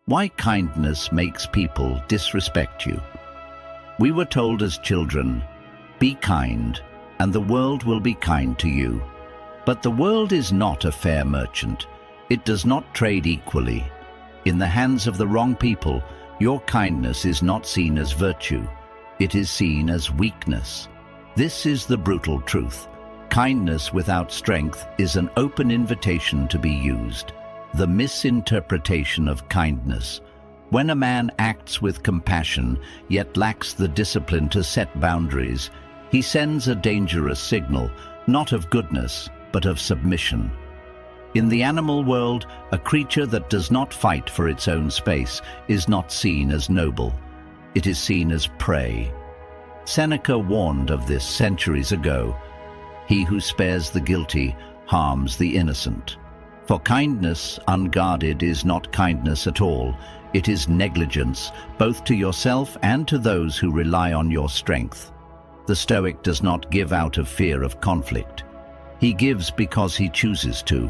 Why kindness makes people disrespect you. We were told as children, be kind, and the world will be kind to you. But the world is not a fair merchant. It does not trade equally. In the hands of the wrong people, your kindness is not seen as virtue. It is seen as weakness. This is the brutal truth. Kindness without strength is an open invitation to be used. The misinterpretation of kindness. When a man acts with compassion, yet lacks the discipline to set boundaries, he sends a dangerous signal, not of goodness, but of submission. In the animal world, a creature that does not fight for its own space is not seen as noble. It is seen as prey. Seneca warned of this centuries ago. He who spares the guilty harms the innocent. For kindness unguarded is not kindness at all. It is negligence, both to yourself and to those who rely on your strength. The Stoic does not give out of fear of conflict. He gives because he chooses to,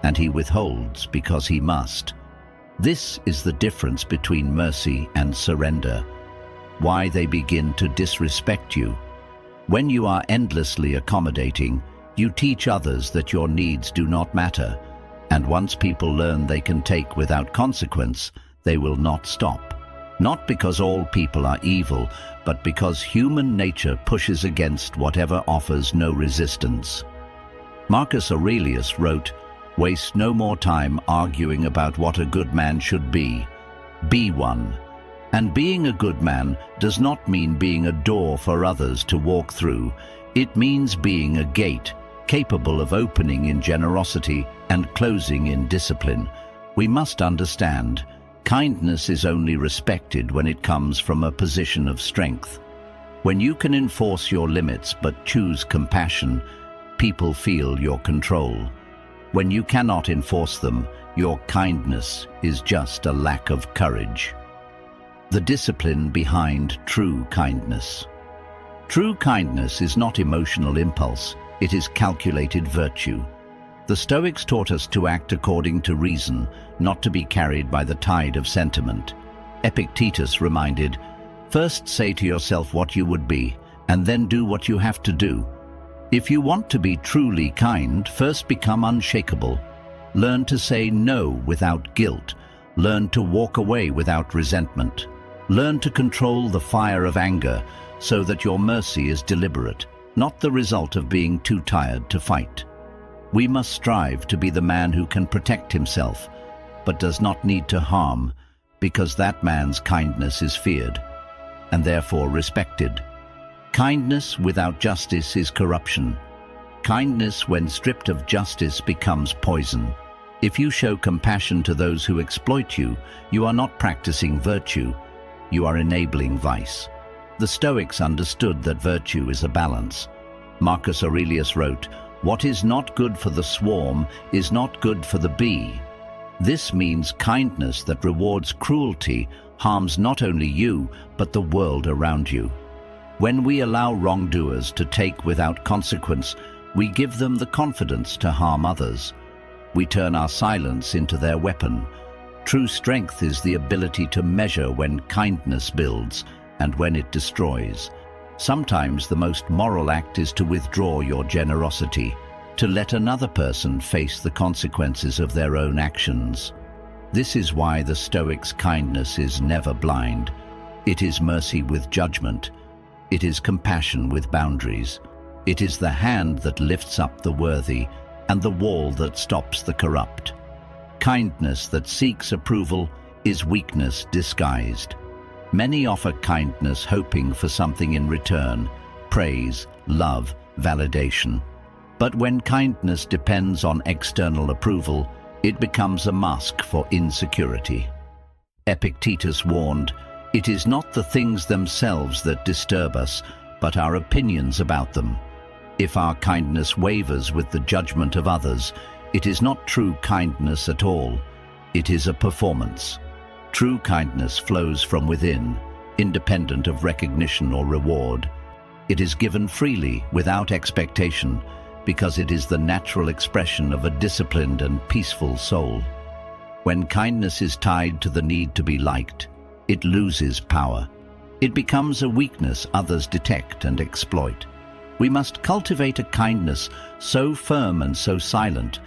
and he withholds because he must. This is the difference between mercy and surrender. Why they begin to disrespect you. When you are endlessly accommodating, you teach others that your needs do not matter. And once people learn they can take without consequence, they will not stop. Not because all people are evil, but because human nature pushes against whatever offers no resistance. Marcus Aurelius wrote, "Waste no more time arguing about what a good man should be. Be one." And being a good man does not mean being a door for others to walk through. It means being a gate, capable of opening in generosity and closing in discipline. We must understand, kindness is only respected when it comes from a position of strength. When you can enforce your limits but choose compassion, people feel your control. When you cannot enforce them, your kindness is just a lack of courage. The discipline behind true kindness. True kindness is not emotional impulse, it is calculated virtue. The Stoics taught us to act according to reason, not to be carried by the tide of sentiment. Epictetus reminded, "First say to yourself what you would be, and then do what you have to do." If you want to be truly kind, first become unshakable. Learn to say no without guilt. Learn to walk away without resentment. Learn to control the fire of anger so that your mercy is deliberate, not the result of being too tired to fight. We must strive to be the man who can protect himself, but does not need to harm, because that man's kindness is feared, and therefore respected. Kindness without justice is corruption. Kindness, when stripped of justice, becomes poison. If you show compassion to those who exploit you, you are not practicing virtue, you are enabling vice. The Stoics understood that virtue is a balance. Marcus Aurelius wrote, "What is not good for the swarm is not good for the bee." This means kindness that rewards cruelty harms not only you, but the world around you. When we allow wrongdoers to take without consequence, we give them the confidence to harm others. We turn our silence into their weapon. True strength is the ability to measure when kindness builds and when it destroys. Sometimes the most moral act is to withdraw your generosity, to let another person face the consequences of their own actions. This is why the Stoics' kindness is never blind. It is mercy with judgment. It is compassion with boundaries. It is the hand that lifts up the worthy and the wall that stops the corrupt. Kindness that seeks approval is weakness disguised. Many offer kindness hoping for something in return, praise, love, validation. But when kindness depends on external approval, it becomes a mask for insecurity. Epictetus warned, "It is not the things themselves that disturb us, but our opinions about them." If our kindness wavers with the judgment of others, it is not true kindness at all. It is a performance. True kindness flows from within, independent of recognition or reward. It is given freely, without expectation, because it is the natural expression of a disciplined and peaceful soul. When kindness is tied to the need to be liked, it loses power. It becomes a weakness others detect and exploit. We must cultivate a kindness so firm and so silent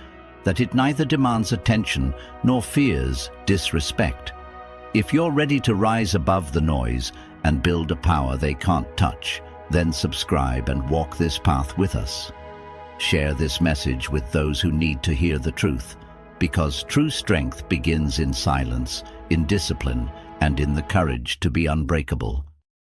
that it neither demands attention nor fears disrespect. If you're ready to rise above the noise and build a power they can't touch, then subscribe and walk this path with us. Share this message with those who need to hear the truth, because true strength begins in silence, in discipline, and in the courage to be unbreakable.